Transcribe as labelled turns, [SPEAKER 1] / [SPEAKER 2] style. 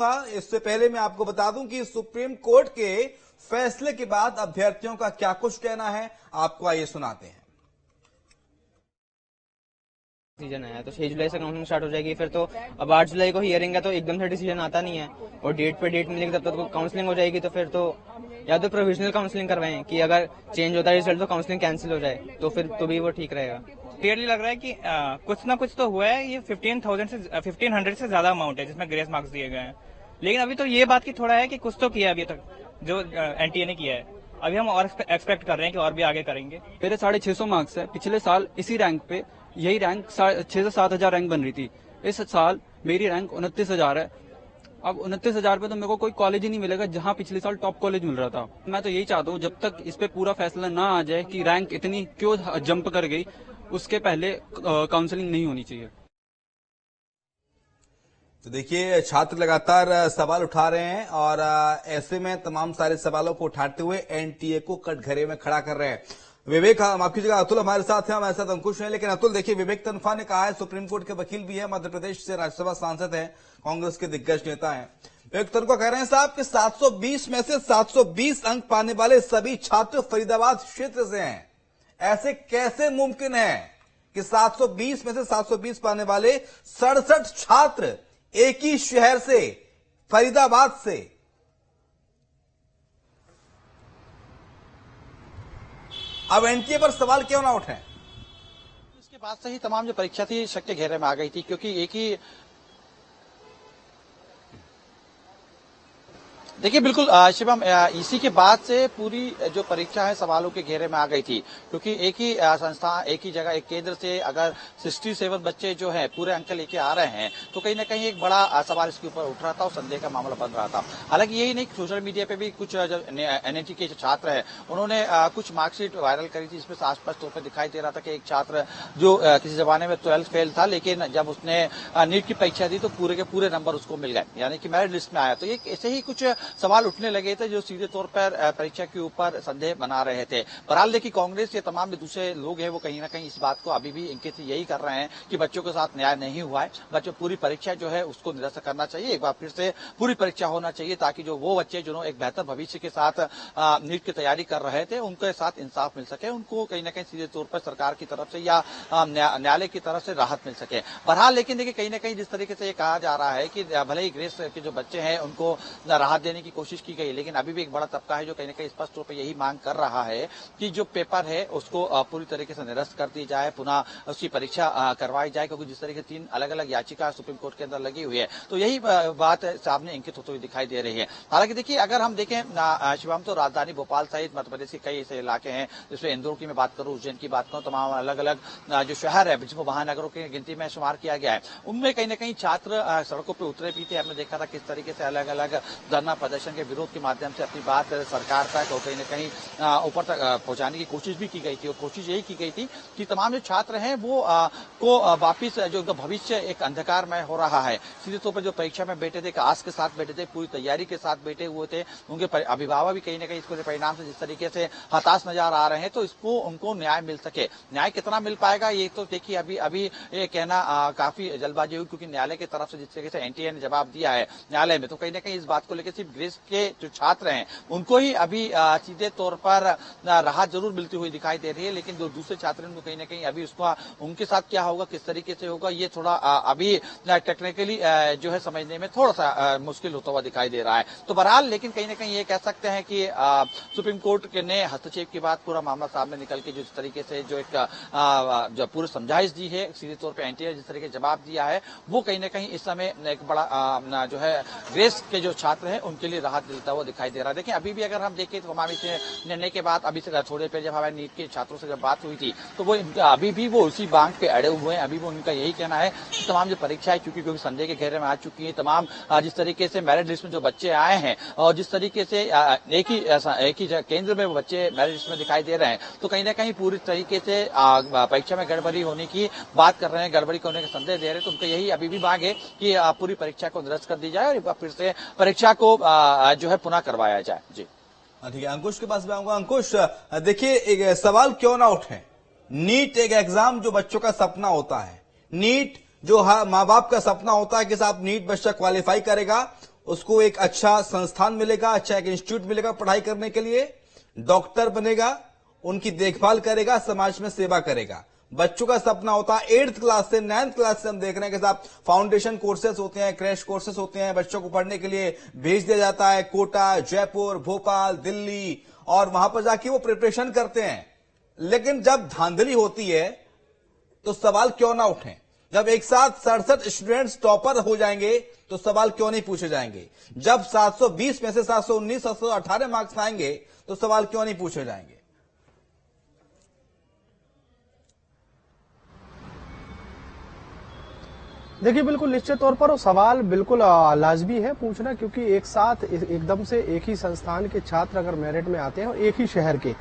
[SPEAKER 1] इससे पहले मैं आपको बता दूं कि सुप्रीम कोर्ट के फैसले के बाद अभ्यर्थियों का क्या कुछ कहना है, आपको आइए सुनाते हैं।
[SPEAKER 2] डिसीजन है तो 6 जुलाई से काउंसलिंग स्टार्ट हो जाएगी। फिर तो अब 8 जुलाई को हियरिंग है तो एकदम से डिसीजन आता नहीं है और डेट पे डेट मिलेगी तब तक तो काउंसलिंग हो जाएगी। तो फिर तो या तो प्रोविजनल काउंसलिंग करवाएं कि अगर चेंज होता है रिजल्ट तो काउंसलिंग कैंसिल हो जाए, तो फिर तो भी वो ठीक रहेगा।
[SPEAKER 3] क्लियरली लग रहा है कि कुछ ना कुछ तो हुआ है। ये 1500 से ज्यादा अमाउंट है जिसमें ग्रेस मार्क्स दिए गए हैं, लेकिन अभी तो ये बात की थोड़ा है कि कुछ तो किया अभी तक जो एनटीए ने किया है। अभी हम और एक्सपेक्ट कर रहे हैं कि और भी आगे करेंगे।
[SPEAKER 4] मेरे 650 मार्क्स है। पिछले साल इसी रैंक पे यही रैंक 6 से 7 हजार रैंक बन रही थी। इस साल मेरी रैंक 29,000 है। अब 29,000 पे तो मेरे को कोई कॉलेज ही नहीं मिलेगा जहां पिछले साल टॉप कॉलेज मिल रहा था। मैं तो यही चाहता हूँ जब तक इस पे पूरा फैसला ना आ जाए कि रैंक इतनी क्यों जंप कर गई, उसके पहले काउंसलिंग नहीं होनी चाहिए।
[SPEAKER 1] तो देखिए, छात्र लगातार सवाल उठा रहे हैं और ऐसे में तमाम सारे सवालों को उठाते हुए एनटीए को कटघरे में खड़ा कर रहे हैं। विवेक, माफ कीजिएगा, अतुल हमारे साथ हैं, हमारे साथ अंकुश हैं। लेकिन अतुल, देखिए, विवेक तनखा ने कहा है, सुप्रीम कोर्ट के वकील भी है, मध्य प्रदेश से राज्यसभा सांसद है, कांग्रेस के दिग्गज नेता हैं। विवेक तनखा कह रहे हैं साहब कि 720 में से 720 अंक पाने वाले सभी छात्र फरीदाबाद क्षेत्र से हैं। ऐसे कैसे मुमकिन है कि 720 में से 720 पाने वाले 67 छात्र एक ही शहर से, फरीदाबाद से? अब एनटीए पर सवाल क्यों ना उठे?
[SPEAKER 5] इसके बाद से ही तमाम जो परीक्षा थी शक के घेरे में आ गई थी, क्योंकि एक ही देखिए बिल्कुल शिवम, इसी के बाद से पूरी जो परीक्षा है सवालों के घेरे में आ गई थी, क्योंकि एक ही संस्था, एक ही जगह, एक केंद्र से अगर 67 बच्चे जो है पूरे अंक लेके आ रहे हैं तो कहीं ना कहीं एक बड़ा सवाल इसके ऊपर उठ रहा था और संदेह का मामला बन रहा था। हालांकि यही नहीं, सोशल मीडिया पे भी कुछ एनएटी के जो छात्र है उन्होंने कुछ मार्कशीट वायरल करी थी, इसमें स्पष्ट तौर पर दिखाई दे रहा था कि एक छात्र जो किसी जमाने में 12th फेल था, लेकिन जब उसने नीट की परीक्षा दी तो पूरे के पूरे नंबर उसको मिल गए, यानी कि मेरिट लिस्ट में आया। तो ये ऐसे ही कुछ सवाल उठने लगे थे जो सीधे तौर पर परीक्षा के ऊपर संदेह बना रहे थे। बहरहाल देखिए, कांग्रेस के तमाम दूसरे लोग हैं वो कहीं ना कहीं इस बात को अभी भी इंगित यही कर रहे हैं कि बच्चों के साथ न्याय नहीं हुआ है। बच्चों पूरी परीक्षा जो है उसको निरस्त करना चाहिए, एक बार फिर से पूरी परीक्षा होना चाहिए, ताकि जो वो बच्चे जिन्होंने एक बेहतर भविष्य के साथ नीट की तैयारी कर रहे थे उनके साथ इंसाफ मिल सके, उनको कहीं ना कहीं सीधे तौर पर सरकार की तरफ से या न्यायालय की तरफ से राहत मिल सके। बहरहाल लेकिन देखिए, कहीं ना कहीं जिस तरीके से ये कहा जा रहा है कि भले ही ग्रेस के जो बच्चे हैं उनको राहत देने की कोशिश की गई, लेकिन अभी भी एक बड़ा तबका है जो कहीं ना कहीं स्पष्ट तौर पर यही मांग कर रहा है कि जो पेपर है उसको पूरी तरीके से निरस्त कर दी जाए, पुनः उसकी परीक्षा करवाई जाए, क्योंकि जिस तरीके 3 अलग-अलग याचिका सुप्रीम कोर्ट के अंदर लगी हुई है तो यही बात सामने इंकित होती हुई दिखाई दे रही है। हालांकि देखिए, अगर हम देखें शिवम, तो राजधानी भोपाल सहित मध्य प्रदेश के कई ऐसे इलाके हैं, जिसमें इंदौर की मैं बात करूं, उज्जैन की बात करूं, तमाम अलग अलग जो शहर है जिसको महानगरों की गिनती में शुमार किया गया है, उनमें कहीं ना कहीं छात्र सड़कों पर उतरे भी थे। हमने देखा था किस तरीके से अलग अलग धरना प्रदर्शन के विरोध के माध्यम से अपनी बात सरकार तक और कहीं न कहीं ऊपर तक पहुंचाने की कोशिश भी की गई थी। और कोशिश यही की गई थी कि तमाम जो छात्र हैं वो को वापिस जो भविष्य एक अंधकार में हो रहा है, सीधे तौर पर जो परीक्षा में बैठे थे, आस के साथ बैठे थे, पूरी तैयारी के साथ बैठे हुए थे, उनके अभिभावक भी कहीं ना कहीं इसको परिणाम से जिस तरीके से हताश नजर आ रहे हैं, तो इसको उनको न्याय मिल सके। न्याय कितना मिल पाएगा ये तो देखिए अभी ये कहना काफी जल्दबाजी हुई, क्योंकि न्यायालय की तरफ से जिस तरीके से एनटीए ने जवाब दिया है न्यायालय में, तो कहीं ना कहीं इस बात को लेकर सिर्फ ग्रेस के जो छात्र हैं उनको ही अभी सीधे तौर पर राहत जरूर मिलती हुई दिखाई दे रही है, लेकिन जो दूसरे छात्र हैं कहीं ना कहीं अभी उसका उनके साथ क्या होगा, किस तरीके से होगा, ये थोड़ा अभी टेक्निकली जो है समझने में थोड़ा सा मुश्किल होता हुआ दिखाई दे रहा है। तो बहरहाल लेकिन कहीं ना कहीं ये कह सकते हैं कि सुप्रीम कोर्ट ने हस्तक्षेप के बाद पूरा मामला सामने निकल के जिस तरीके से जो एक जो पूरी समझाइश दी है, सीधे तौर पर एनटीए जिस तरीके जवाब दिया है, वो कहीं ना कहीं इस समय एक बड़ा जो है ग्रेस के जो छात्र हैं उनके लिए राहत मिलता हुआ दिखाई दे रहा है। देखिए, अभी भी अगर हम देखें तो हमारे इस निर्णय के बाद अभी से थोड़े पहले जब हमारे नीट के छात्रों से जब बात हुई थी तो वो अभी भी वो उसी बांग पे अड़े हुए हैं। अभी वो उनका यही कहना है कि तमाम जो परीक्षाएं क्योंकि संदेह के घेरे में आ चुकी है, तमाम जिस तरीके से मेरिट लिस्ट में जो बच्चे आए हैं और जिस तरीके से एक ही केंद्र में वो बच्चे मेरिट लिस्ट में दिखाई दे रहे हैं, तो कहीं ना कहीं पूरी तरीके से परीक्षा में गड़बड़ी होने की बात कर रहे हैं, गड़बड़ी होने का संदेह दे रहे हैं। तो उनका यही अभी भी मांग है कि पूरी परीक्षा को निरस्त कर दी जाए और एक बार फिर से परीक्षा को जो है पुनः करवाया जाए। जी
[SPEAKER 1] ठीक है, अंकुश के पास भी आऊंगा। अंकुश, देखिए, एक सवाल क्यों ना उठे, नीट एक एग्जाम जो बच्चों का सपना होता है, नीट जो माँ बाप का सपना होता है कि साहब नीट बच्चा क्वालिफाई करेगा उसको एक अच्छा संस्थान मिलेगा, अच्छा एक इंस्टीट्यूट मिलेगा पढ़ाई करने के लिए, डॉक्टर बनेगा, उनकी देखभाल करेगा, समाज में सेवा करेगा। बच्चों का सपना होता है 8th क्लास से 9th क्लास से हम देख रहे हैं कि साहब फाउंडेशन कोर्सेज होते हैं, क्रैश कोर्सेज होते हैं, बच्चों को पढ़ने के लिए भेज दिया जाता है कोटा, जयपुर, भोपाल, दिल्ली, और वहां पर जाके वो प्रिपरेशन करते हैं। लेकिन जब धांधली होती है तो सवाल क्यों ना उठे? जब एक साथ 67 स्टूडेंट्स टॉपर हो जाएंगे तो सवाल क्यों नहीं पूछे जाएंगे? जब 720 में से 719, 718 मार्क्स आएंगे तो सवाल क्यों नहीं पूछे जाएंगे?
[SPEAKER 6] देखिए, बिल्कुल निश्चित तौर पर वो सवाल बिल्कुल लाजमी है पूछना, क्योंकि एक साथ एकदम से एक ही संस्थान के छात्र अगर मेरिट में आते हैं और एक ही शहर के,